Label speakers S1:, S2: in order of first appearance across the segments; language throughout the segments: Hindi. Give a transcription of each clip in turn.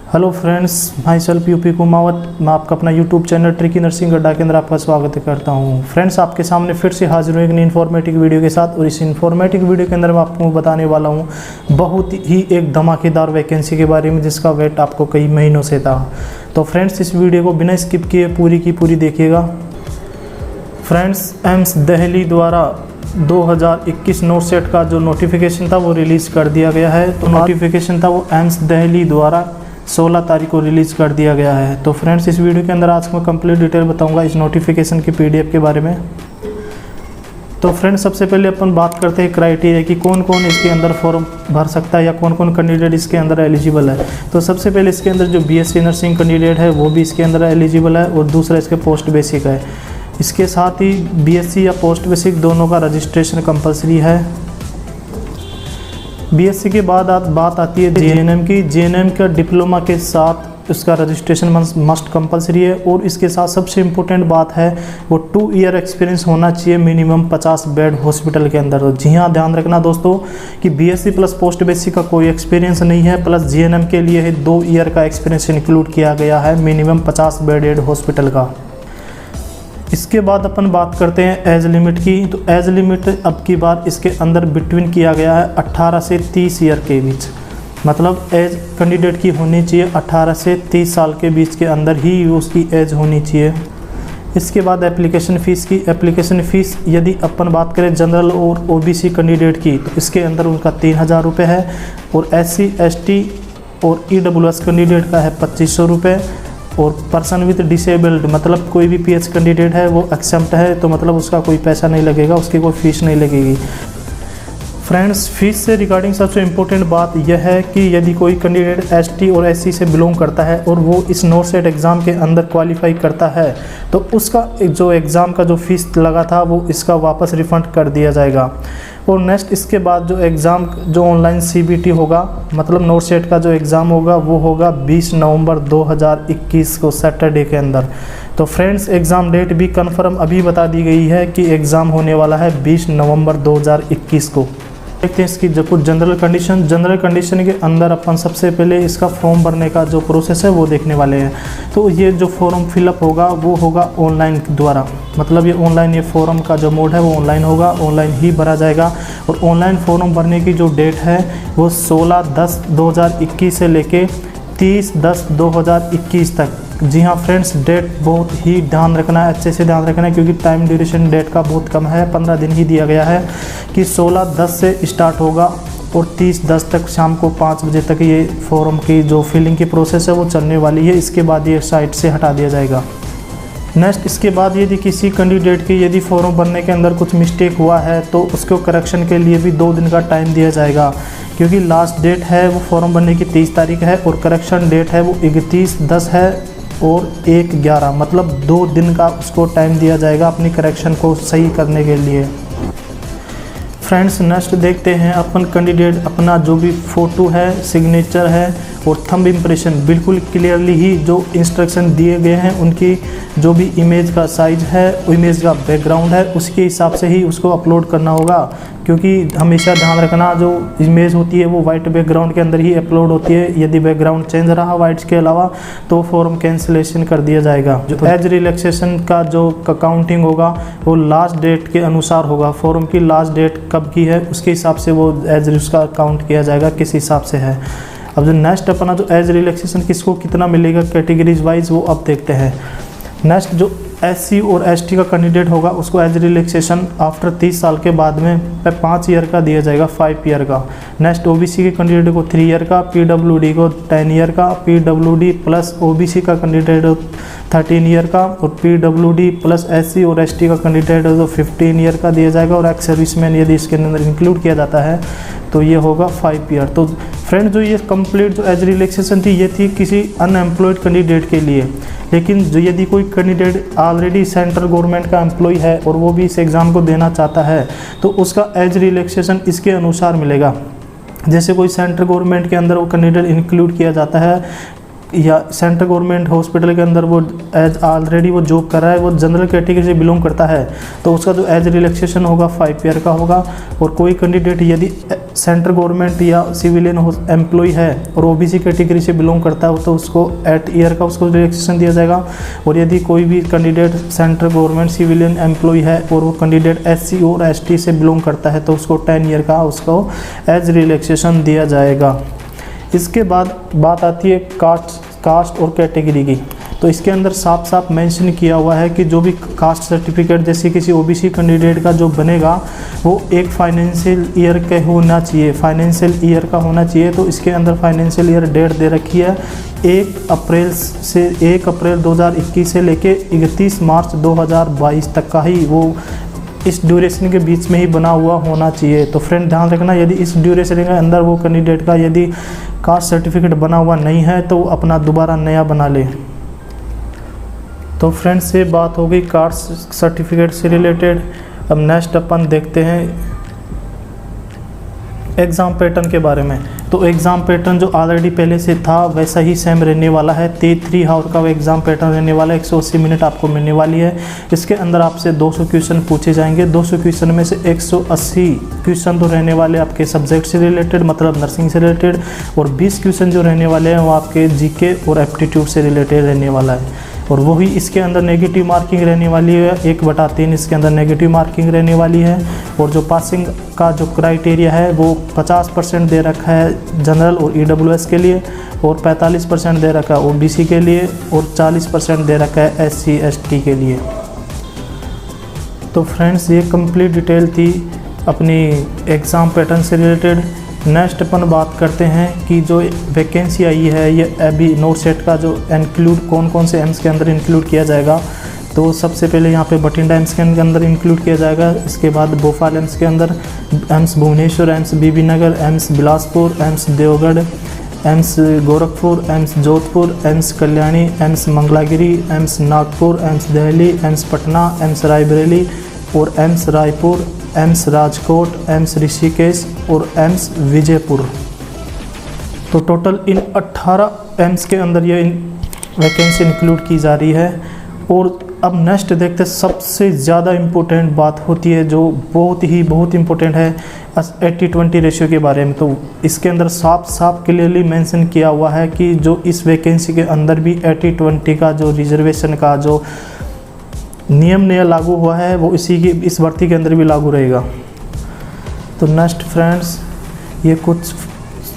S1: Hello friends, my self UP Kumawat. मैं आपका अपना यूट्यूब चैनल ट्रिकी नर्सिंग अड्डा के अंदर आपका स्वागत करता हूं। फ्रेंड्स, आपके सामने फिर से हाजिर हूँ एक नई इन्फॉर्मेटिव वीडियो के साथ। और इस इन्फॉर्मेटिव वीडियो के अंदर मैं आपको बताने वाला हूं बहुत ही एक धमाकेदार वैकेंसी के बारे में, जिसका वेट आपको कई महीनों से था। तो फ्रेंड्स, इस वीडियो को बिना स्किप किए पूरी की पूरी देखिएगा। फ्रेंड्स, एम्स दिल्ली द्वारा 2021 नोट सेट का जो नोटिफिकेशन था वो रिलीज़ कर दिया गया है। तो नोटिफिकेशन था वो एम्स दिल्ली द्वारा 16 तारीख को रिलीज़ कर दिया गया है। तो फ्रेंड्स, इस वीडियो के अंदर आज मैं कंप्लीट डिटेल बताऊंगा इस नोटिफिकेशन की पीडीएफ के बारे में। तो फ्रेंड्स, सबसे पहले अपन बात करते हैं क्राइटेरिया की कौन कौन इसके अंदर फॉर्म भर सकता है या कौन कौन कैंडिडेट इसके अंदर एलिजिबल है। तो सबसे पहले इसके अंदर जो बीएससी नर्सिंग कैंडिडेट है वो भी इसके अंदर एलिजिबल है, और दूसरा इसके पोस्ट बेसिक है। इसके साथ ही बीएससी या पोस्ट बेसिक दोनों का रजिस्ट्रेशन कंपलसरी है। बीएससी के बाद बात आती है जीएनएम की। जीएनएम का डिप्लोमा के साथ उसका रजिस्ट्रेशन मस्ट कंपलसरी है। और इसके साथ सबसे इम्पोर्टेंट बात है वो 2 ईयर एक्सपीरियंस होना चाहिए मिनिमम 50 बेड हॉस्पिटल के अंदर। तो जी हाँ, ध्यान रखना दोस्तों कि बीएससी प्लस पोस्ट बेसिक का कोई एक्सपीरियंस नहीं है, प्लस जीएनएम के लिए 2 ईयर का एक्सपीरियंस इंक्लूड किया गया है मिनिमम 50 बेडेड हॉस्पिटल का। इसके बाद अपन बात करते हैं एज लिमिट की। तो एज लिमिट अब की बार इसके अंदर बिटवीन किया गया है 18 से 30 ईयर के बीच, मतलब एज कैंडिडेट की होनी चाहिए 18 से 30 साल के बीच के अंदर ही उसकी एज होनी चाहिए। इसके बाद एप्लीकेशन फ़ीस की। एप्लीकेशन फ़ीस यदि अपन बात करें जनरल और ओबीसी कैंडिडेट की, तो इसके अंदर उनका 3000 रुपये है। और SC ST और EWS कैंडिडेट का है 2500 रुपये। और पर्सन विद डिसेबल्ड, मतलब कोई भी PH कैंडिडेट है वो एक्सेप्ट है, तो मतलब उसका कोई पैसा नहीं लगेगा, उसकी कोई फ़ीस नहीं लगेगी। फ्रेंड्स, फीस से रिगार्डिंग सबसे इम्पोर्टेंट बात यह है कि यदि कोई कैंडिडेट ST और SC से बिलोंग करता है और वो इस नोट सेट एग्ज़ाम के अंदर क्वालिफाई करता है, तो उसका जो एग्ज़ाम का जो फ़ीस लगा था वो इसका वापस रिफ़ंड कर दिया जाएगा। और नेक्स्ट इसके बाद जो एग्ज़ाम जो ऑनलाइन CBT होगा, मतलब नोट सेट का जो एग्ज़ाम होगा वो होगा 20 नवंबर 2021 को सैटरडे के अंदर। तो फ्रेंड्स, एग्ज़ाम डेट भी कंफर्म अभी बता दी गई है कि एग्ज़ाम होने वाला है 20 नवंबर 2021 को। देखते हैं इसकी जो कुछ जनरल कंडीशन के अंदर अपन सबसे पहले इसका फॉर्म भरने का जो प्रोसेस है वो देखने वाले हैं। तो ये जो फॉर्म फिलअप होगा वो होगा ऑनलाइन द्वारा, मतलब ये ऑनलाइन, ये फॉर्म का जो मोड है वो ऑनलाइन होगा, ऑनलाइन ही भरा जाएगा। और ऑनलाइन फॉर्म भरने की जो डेट है वो 16/10/2021 से लेके 30/10/2021 तक। जी हाँ फ्रेंड्स, डेट बहुत ही ध्यान रखना है, अच्छे से ध्यान रखना है, क्योंकि टाइम ड्यूरेशन डेट का बहुत कम है, 15 दिन ही दिया गया है कि 16/10 से स्टार्ट होगा और 30/10 तक शाम को 5 बजे तक ये फॉर्म की जो फिलिंग की प्रोसेस है वो चलने वाली है। इसके बाद ये साइट से हटा दिया जाएगा। नेक्स्ट, इसके बाद यदि किसी कैंडिडेट की यदि फॉर्म भरने के अंदर कुछ मिस्टेक हुआ है तो उसको करेक्शन के लिए भी 2 दिन का टाइम दिया जाएगा, क्योंकि लास्ट डेट है वो फॉर्म भरने की 30 तारीख है और करेक्शन डेट है वो 31/10 है और 1/11, मतलब 2 दिन का उसको टाइम दिया जाएगा अपनी करेक्शन को सही करने के लिए। फ्रेंड्स, नेक्स्ट देखते हैं अपन कैंडिडेट अपना जो भी फ़ोटो है, सिग्नेचर है और थंब इम्प्रेशन बिल्कुल क्लियरली ही जो इंस्ट्रक्शन दिए गए हैं उनकी जो भी इमेज का साइज़ है, इमेज का बैकग्राउंड है, उसके हिसाब से ही उसको अपलोड करना होगा। क्योंकि हमेशा ध्यान रखना जो इमेज होती है वो वाइट बैकग्राउंड के अंदर ही अपलोड होती है। यदि बैकग्राउंड चेंज रहा वाइट के अलावा तो फॉर्म कैंसिलेशन कर दिया जाएगा। जो एज रिलैक्सेशन का जो काउंटिंग होगा वो लास्ट डेट के अनुसार होगा। फॉर्म की लास्ट डेट कब की है उसके हिसाब से वो एज उसका काउंट किया जाएगा किस हिसाब से है। अब जो नेक्स्ट अपना जो एज रिलैक्सेशन किसको कितना मिलेगा कैटेगरीज वाइज वो अब देखते हैं। नेक्स्ट जो SC और ST का कैंडिडेट होगा उसको एज रिलैक्सेशन आफ्टर 30 साल के बाद में 5 ईयर का दिया जाएगा, 5 ईयर का। नेक्स्ट OBC के कैंडिडेट को 3 ईयर का, PWD को 10 ईयर का, PWD प्लस OBC का कैंडिडेट 13 ईयर का, और PWD प्लस SC और ST का कैंडिडेट तो 15 ईयर का दिया जाएगा। और एक्स सर्विसमैन यदि इसके अंदर इंक्लूड किया जाता है तो ये होगा 5 ईयर। तो फ्रेंड, जो ये कंप्लीट जो एज रिलैक्सेशन थी ये थी किसी अनएम्प्लॉयड कैंडिडेट के लिए। लेकिन जो यदि कोई कैंडिडेट ऑलरेडी सेंट्रल गवर्नमेंट का एम्प्लॉय है और वो भी इस एग्ज़ाम को देना चाहता है तो उसका एज रिलैक्सेशन इसके अनुसार मिलेगा। जैसे कोई सेंट्रल गवर्नमेंट के अंदर वो कैंडिडेट इंक्लूड किया जाता है या सेंट्रल गवर्नमेंट हॉस्पिटल के अंदर वो एज ऑलरेडी वो जॉब कर रहा है, वो जनरल कैटेगरी से बिलोंग करता है, तो उसका जो एज रिलैक्सेशन होगा 5 ईयर का होगा। और कोई कैंडिडेट यदि सेंट्रल गवर्नमेंट या सिविलियन एम्प्लॉय है और ओबीसी कैटेगरी से बिलोंग करता है तो उसको 8 ईयर का उसको रिलैक्सेशन दिया जाएगा। और यदि कोई भी candidate central government civilian employ है और वो कैंडिडेट SC और ST से बिलोंग करता है तो उसको 10 ईयर का उसको एज रिलैक्सेशन दिया जाएगा। इसके बाद बात आती है कास्ट और कैटेगरी की। तो इसके अंदर साफ साफ मेंशन किया हुआ है कि जो भी कास्ट सर्टिफिकेट जैसे किसी ओबीसी कैंडिडेट का जो बनेगा वो एक फाइनेंशियल ईयर का होना चाहिए, फाइनेंशियल ईयर का होना चाहिए। तो इसके अंदर फाइनेंशियल ईयर डेट दे रखी है 1 अप्रैल 2021 से लेके 31 मार्च 2022 तक का ही वो इस ड्यूरेशन के बीच में ही बना हुआ होना चाहिए। तो फ्रेंड ध्यान रखना, यदि इस ड्यूरेशन के अंदर वो कैंडिडेट का यदि कास्ट सर्टिफिकेट बना हुआ नहीं है तो अपना दोबारा नया बना ले। तो फ्रेंड्स ये बात हो गई कास्ट सर्टिफिकेट से रिलेटेड। अब नेक्स्ट अपन देखते हैं एग्ज़ाम पैटर्न के बारे में। तो एग्ज़ाम पैटर्न जो ऑलरेडी पहले से था वैसा ही सेम रहने वाला है। 3 आवर का एग्ज़ाम पैटर्न रहने वाला है, 180 मिनट आपको मिलने वाली है। इसके अंदर आपसे 200 क्वेश्चन पूछे जाएंगे। 200 क्वेश्चन में से 180 क्वेश्चन तो रहने वाले आपके सब्जेक्ट से रिलेटेड, मतलब नर्सिंग से रिलेटेड, और 20 क्वेश्चन जो रहने वाले हैं वो आपके जीके और एप्टीट्यूड से रिलेटेड रहने वाला है। और वही इसके अंदर नेगेटिव मार्किंग रहने वाली है, 1/3 इसके अंदर नेगेटिव मार्किंग रहने वाली है। और जो पासिंग का जो क्राइटेरिया है वो 50% दे रखा है जनरल और EWS के लिए, और 45% दे रखा है OBC के लिए, और 40% दे रखा है SC ST के लिए। तो फ्रेंड्स ये कंप्लीट डिटेल थी अपनी एग्ज़ाम पैटर्न से रिलेटेड। नेक्स्ट अपन बात करते हैं कि जो वैकेंसी आई है ये अभी NORCET का जो इंक्लूड कौन से एम्स के अंदर इंक्लूड किया जाएगा। तो सबसे पहले यहाँ पे बठिंडा एम्स के अंदर इंक्लूड किया जाएगा। इसके बाद भोपाल एम्स के अंदर, AIIMS Bhubaneswar, AIIMS BB Nagar, AIIMS Bilaspur, AIIMS देवगढ़, AIIMS Gorakhpur, AIIMS Jodhpur, AIIMS Kalyani, AIIMS Mangalagiri, AIIMS Nagpur, AIIMS Delhi, AIIMS Patna, AIIMS Raebareli और AIIMS Raipur, AIIMS Rajkot, AIIMS Rishikesh और एम्स विजयपुर। तो टोटल इन 18 एम्स के अंदर ये वैकेंसी इंक्लूड की जा रही है। और अब नेक्स्ट देखते हैं सबसे ज़्यादा इम्पोर्टेंट बात होती है जो बहुत इम्पोर्टेंट है 80-20 रेशियो के बारे में। तो इसके अंदर साफ क्लियरली मेंशन किया हुआ है कि जो इस वैकेंसी के अंदर भी 80-20 का जो रिजर्वेशन का जो नियम नया लागू हुआ है वो इस भर्ती के अंदर भी लागू रहेगा। तो नेक्स्ट फ्रेंड्स ये कुछ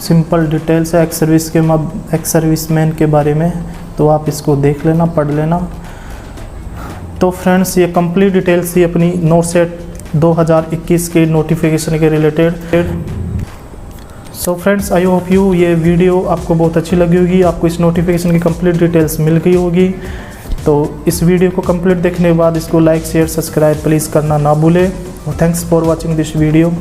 S1: सिंपल डिटेल्स है एक्स सर्विसमैन के बारे में, तो आप इसको देख लेना, पढ़ लेना। तो फ्रेंड्स ये कंप्लीट डिटेल्स थी अपनी NORCET 2021 के नोटिफिकेशन के related. So friends I hope you ये वीडियो आपको बहुत अच्छी लगी होगी, आपको इस नोटिफिकेशन की कंप्लीट डिटेल्स मिल गई होगी। तो इस वीडियो को कंप्लीट देखने के बाद इसको लाइक शेयर सब्सक्राइब प्लीज़ करना ना भूलें। Thanks for watching this video.